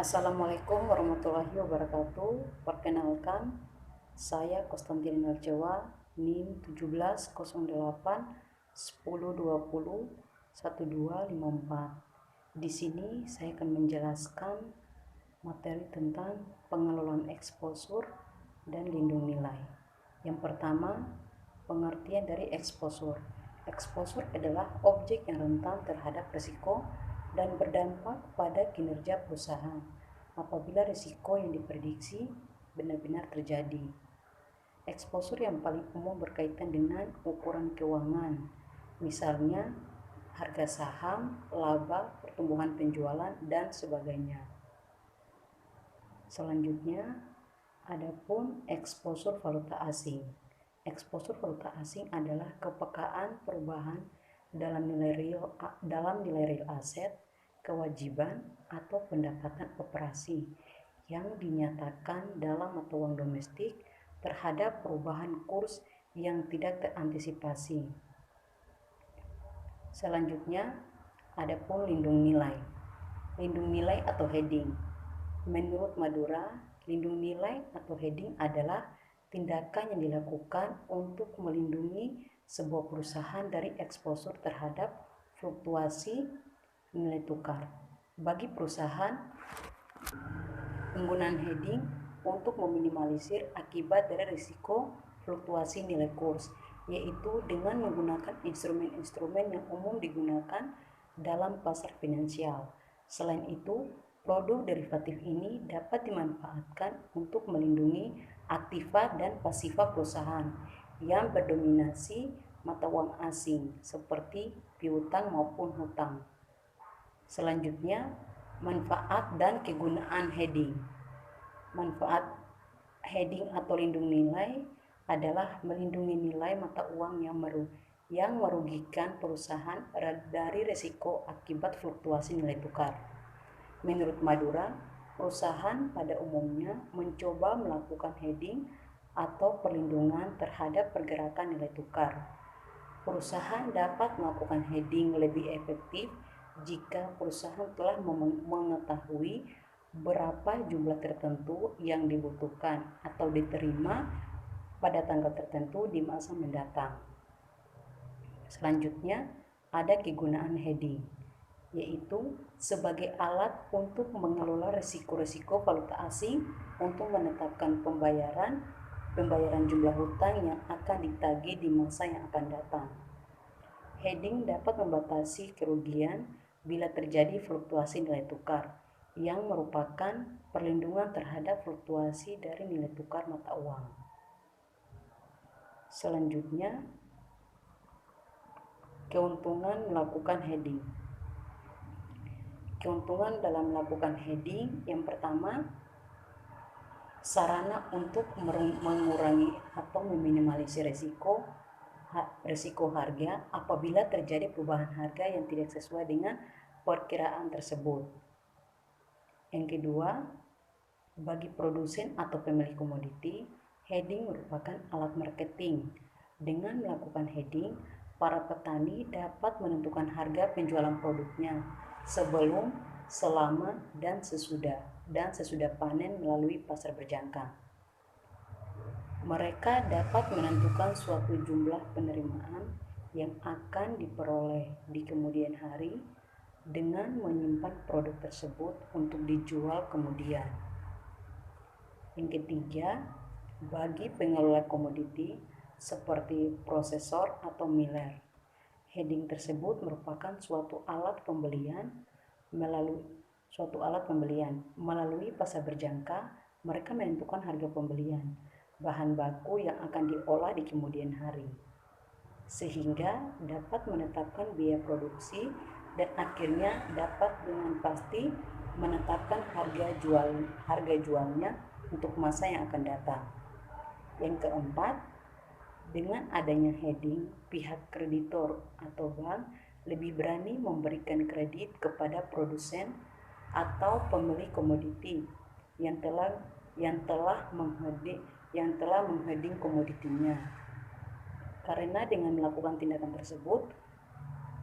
Assalamualaikum warahmatullahi wabarakatuh. Perkenalkan, saya Konstantin Narjawa, NIM 1708 1020 1254. Di sini saya akan menjelaskan materi tentang pengelolaan eksposur dan lindung nilai. Yang pertama, pengertian dari eksposur. Eksposur adalah objek yang rentan terhadap risiko dan berdampak pada kinerja perusahaan apabila risiko yang diprediksi benar-benar terjadi. Eksposur yang paling umum berkaitan dengan ukuran keuangan, misalnya harga saham, laba, pertumbuhan penjualan, dan sebagainya. Selanjutnya, adapun eksposur valuta asing. Eksposur valuta asing adalah kepekaan perubahan dalam nilai real aset, kewajiban, atau pendapatan operasi yang dinyatakan dalam mata uang domestik terhadap perubahan kurs yang tidak terantisipasi. Selanjutnya, adapun lindung nilai. Lindung nilai atau hedging. Menurut Madura, lindung nilai atau hedging adalah tindakan yang dilakukan untuk melindungi sebuah perusahaan dari eksposur terhadap fluktuasi nilai tukar. Bagi perusahaan, penggunaan hedging untuk meminimalisir akibat dari risiko fluktuasi nilai kurs, yaitu dengan menggunakan instrumen-instrumen yang umum digunakan dalam pasar finansial. Selain itu, produk derivatif ini dapat dimanfaatkan untuk melindungi aktiva dan pasiva perusahaan yang berdominasi mata uang asing seperti piutang maupun hutang. Selanjutnya, manfaat dan kegunaan hedging. Manfaat hedging atau lindung nilai adalah melindungi nilai mata uang yang merugikan perusahaan dari risiko akibat fluktuasi nilai tukar. Menurut Madura, perusahaan pada umumnya mencoba melakukan hedging atau perlindungan terhadap pergerakan nilai tukar. Perusahaan dapat melakukan hedging lebih efektif jika perusahaan telah mengetahui berapa jumlah tertentu yang dibutuhkan atau diterima pada tanggal tertentu di masa mendatang. Selanjutnya, ada kegunaan hedging, yaitu sebagai alat untuk mengelola risiko-risiko valuta asing untuk menetapkan pembayaran jumlah hutang yang akan ditagih di masa yang akan datang. Hedging dapat membatasi kerugian bila terjadi fluktuasi nilai tukar, yang merupakan perlindungan terhadap fluktuasi dari nilai tukar mata uang. Selanjutnya, keuntungan melakukan hedging. Keuntungan dalam melakukan hedging, yang pertama, sarana untuk mengurangi atau meminimalisir risiko harga apabila terjadi perubahan harga yang tidak sesuai dengan perkiraan tersebut. Yang kedua, bagi produsen atau pemilik komoditi, hedging merupakan alat marketing. Dengan melakukan hedging, para petani dapat menentukan harga penjualan produknya sebelum, selama, dan sesudah panen melalui pasar berjangka. Mereka dapat menentukan suatu jumlah penerimaan yang akan diperoleh di kemudian hari dengan menyimpan produk tersebut untuk dijual kemudian. Yang ketiga, bagi pengelola komoditi seperti prosesor atau miller, hedging tersebut merupakan suatu alat pembelian melalui pasar berjangka. Mereka menentukan harga pembelian bahan baku yang akan diolah di kemudian hari, sehingga dapat menetapkan biaya produksi dan akhirnya dapat dengan pasti menetapkan harga jualnya untuk masa yang akan datang. Yang keempat, dengan adanya hedging, pihak kreditor atau bank lebih berani memberikan kredit kepada produsen atau pemilik komoditi yang telah mengheding komoditinya. Karena dengan melakukan tindakan tersebut,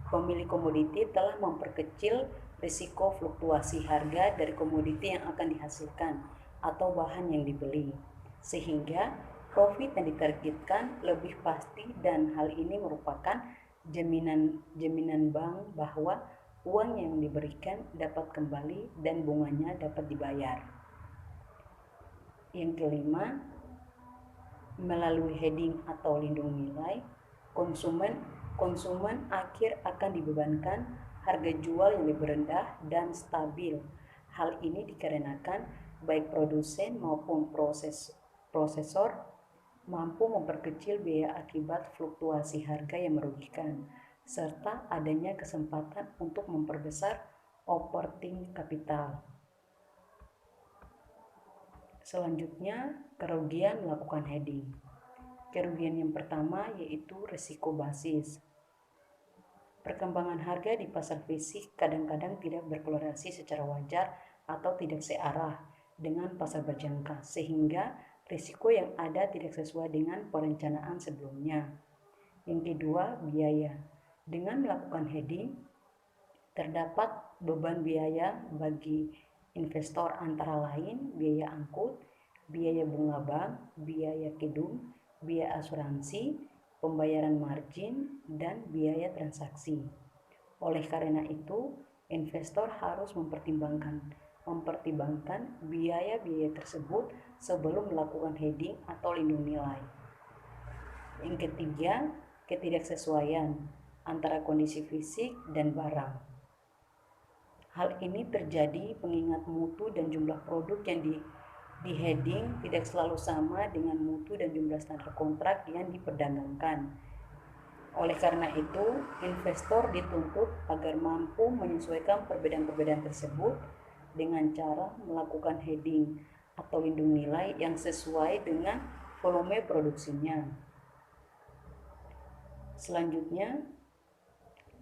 pemilik komoditi telah memperkecil risiko fluktuasi harga dari komoditi yang akan dihasilkan atau bahan yang dibeli, sehingga profit yang ditargetkan lebih pasti, dan hal ini merupakan jaminan bank bahwa uang yang diberikan dapat kembali dan bunganya dapat dibayar. Yang kelima, melalui hedging atau lindung nilai, konsumen akhir akan dibebankan harga jual yang lebih rendah dan stabil. Hal ini dikarenakan baik produsen maupun prosesor mampu memperkecil biaya akibat fluktuasi harga yang merugikan, serta adanya kesempatan untuk memperbesar operating capital. Selanjutnya, kerugian melakukan hedging. Kerugian yang pertama yaitu risiko basis. Perkembangan harga di pasar fisik kadang-kadang tidak berkorelasi secara wajar atau tidak searah dengan pasar berjangka, sehingga risiko yang ada tidak sesuai dengan perencanaan sebelumnya. Yang kedua, biaya. Dengan melakukan hedging, terdapat beban biaya bagi investor, antara lain biaya angkut, biaya bunga bank, biaya kedung, biaya asuransi, pembayaran margin, dan biaya transaksi. Oleh karena itu, investor harus mempertimbangkan biaya-biaya tersebut sebelum melakukan hedging atau lindung nilai. Yang ketiga, ketidaksesuaian antara kondisi fisik dan barang. Hal ini terjadi mengingat mutu dan jumlah produk yang di hedging tidak selalu sama dengan mutu dan jumlah standar kontrak yang diperdagangkan. Oleh karena itu, investor dituntut agar mampu menyesuaikan perbedaan-perbedaan tersebut dengan cara melakukan hedging atau lindung nilai yang sesuai dengan volume produksinya. Selanjutnya,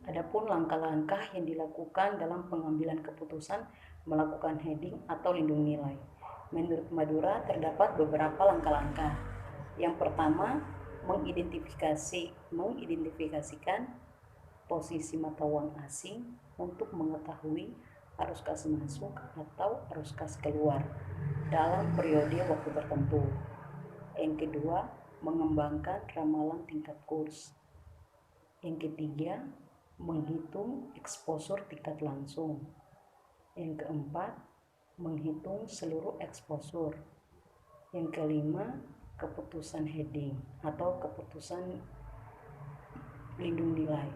adapun langkah-langkah yang dilakukan dalam pengambilan keputusan melakukan hedging atau lindung nilai. Menurut Madura terdapat beberapa langkah-langkah. Yang pertama, mengidentifikasikan posisi mata uang asing untuk mengetahui arus kas masuk atau arus kas keluar dalam periode waktu tertentu. Yang kedua, mengembangkan ramalan tingkat kurs. Yang ketiga, menghitung eksposur tingkat langsung. Yang keempat, menghitung seluruh eksposur. Yang kelima, keputusan hedging atau keputusan lindung nilai.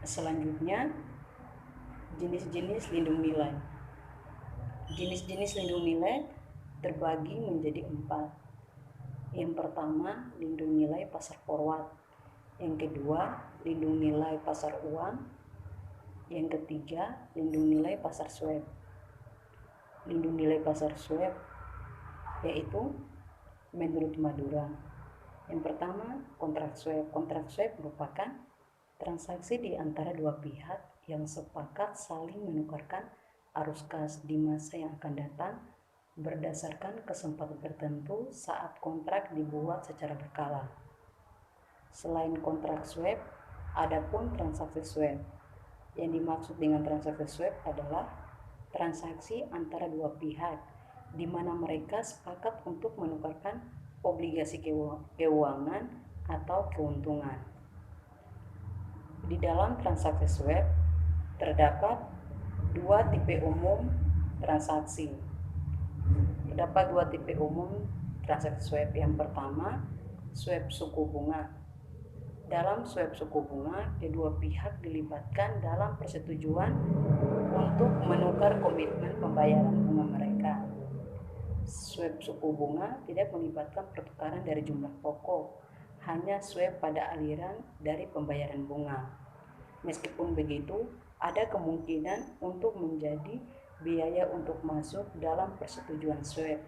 Selanjutnya, jenis-jenis lindung nilai. Jenis-jenis lindung nilai terbagi menjadi 4. Yang pertama, lindung nilai pasar forward. Yang kedua, lindung nilai pasar uang. Yang ketiga, lindung nilai pasar swap. Lindung nilai pasar swap yaitu menurut Madura. Yang pertama, kontrak swap. Kontrak swap merupakan transaksi di antara dua pihak yang sepakat saling menukarkan arus kas di masa yang akan datang berdasarkan kesempatan tertentu saat kontrak dibuat secara berkala. Selain kontrak swap, adapun transaksi swap. Yang dimaksud dengan transaksi swap adalah transaksi antara dua pihak di mana mereka sepakat untuk menukarkan obligasi keuangan atau keuntungan. Di dalam transaksi swap terdapat dua tipe umum transaksi. Terdapat dua tipe umum transaksi swap. Yang pertama, swap suku bunga. Dalam swap suku bunga, kedua pihak dilibatkan dalam persetujuan untuk menukar komitmen pembayaran bunga mereka. Swap suku bunga tidak melibatkan pertukaran dari jumlah pokok, hanya swap pada aliran dari pembayaran bunga. Meskipun begitu, ada kemungkinan untuk menjadi biaya untuk masuk dalam persetujuan swap.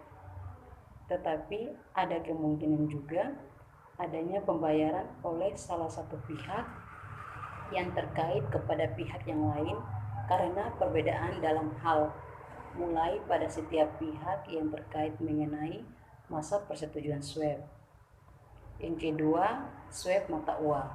Tetapi ada kemungkinan juga adanya pembayaran oleh salah satu pihak yang terkait kepada pihak yang lain karena perbedaan dalam hal mulai pada setiap pihak yang terkait mengenai masa persetujuan swap. Yang kedua, swap mata uang.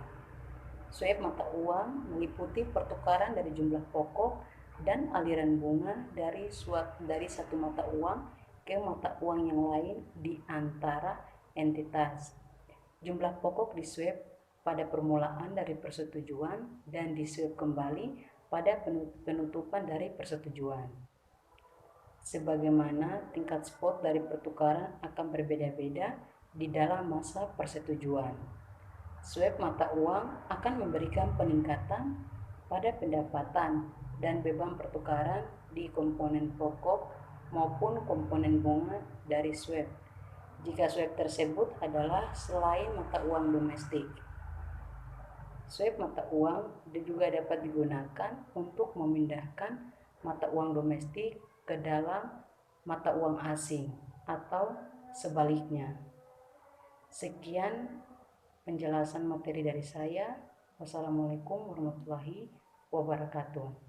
Swap mata uang meliputi pertukaran dari jumlah pokok dan aliran bunga dari satu mata uang ke mata uang yang lain di antara entitas. Jumlah pokok diswap pada permulaan dari persetujuan dan diswap kembali pada penutupan dari persetujuan. Sebagaimana tingkat spot dari pertukaran akan berbeda-beda di dalam masa persetujuan. Swap mata uang akan memberikan peningkatan pada pendapatan dan beban pertukaran di komponen pokok maupun komponen bunga dari swap, jika swap tersebut adalah selain mata uang domestik. Swap mata uang juga dapat digunakan untuk memindahkan mata uang domestik ke dalam mata uang asing atau sebaliknya. Sekian penjelasan materi dari saya. Wassalamualaikum warahmatullahi wabarakatuh.